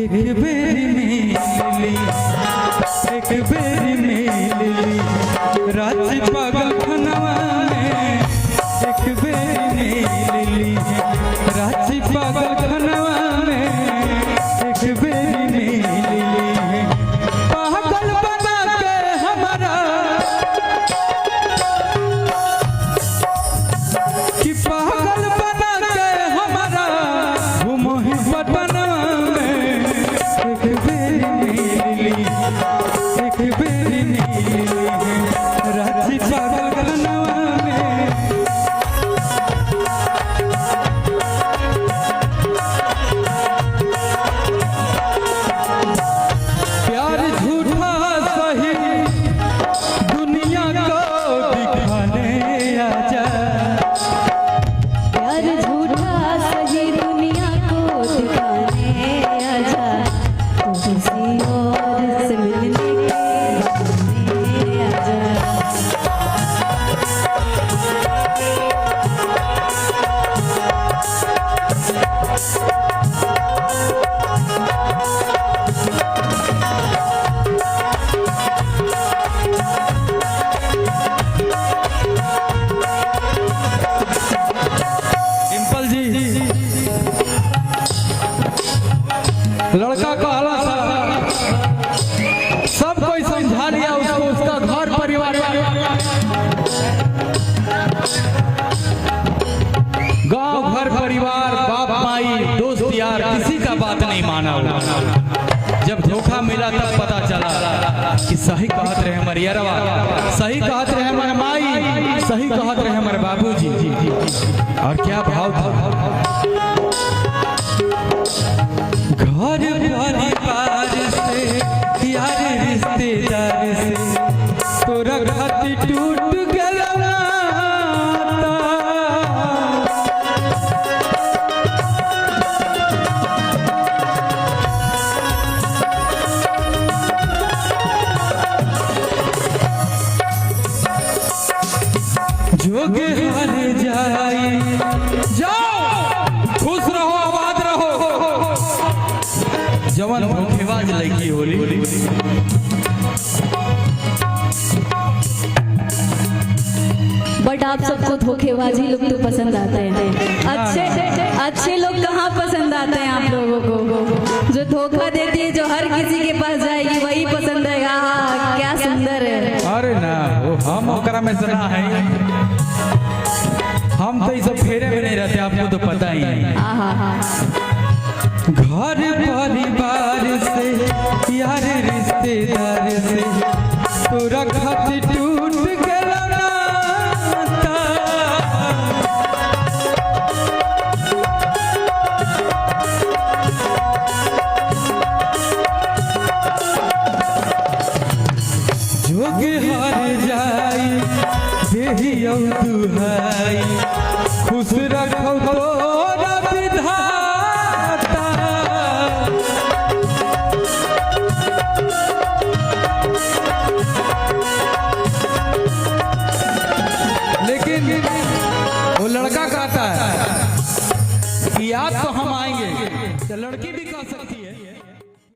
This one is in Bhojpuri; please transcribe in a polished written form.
एक बेरी मिलली एक बेरी मिलली रात पागल खनवा में एक बेरी मिलली रात पागल खनवा में एक बेरी मिलली पागल बना के हमारा कि पागल बना के हमारा वो मोहब्बत एक बेरी मिलली रात पागल खनवा में। प्यार झूठा सही दुनिया को दिखाने आजा प्यार झूठा सही दुनिया को दिखाने आजा तो किसी और से मिलने लड़का का हालत सब कोई समझा लिया उसको, उसका घर परिवार गांव घर परिवार बाप माई दोस्त यार किसी का बात नहीं माना। जब धोखा मिला तब पता चला कि सही कहत रहे हमारे यारवा, सही कहत रहे हमारे माई, सही कहत रहे हमारे बाबूजी। और क्या भाव था घर परिवार से यार रिश्तेदार से तोरा खातिर टूट गया नाता। जोगे हार जाए जाओ खुश रहो आबाद रहो जवान धोखेबाज लड़की होली। बट आप सबको धोखेबाजी लोग तो पसंद आते हैं। अच्छे लोग कहाँ पसंद आते हैं आप लोगों को? जो धोखा देती है, जो हर किसी के पास जाएगी वही पसंद है। हाँ क्या सुंदर है। अरे ना वो हम ओकरा में सुना है, हम तो इस फेरे में नहीं रहते, आपको तो पता ही है। घर परिवार से यार रिश्तेदार से तोरा खातिर टूट गया नाता। जोगे हार जाई देही दुहाई खुश रखो तोरा विधाता। लेकिन वो लड़का कहता है कि याद तो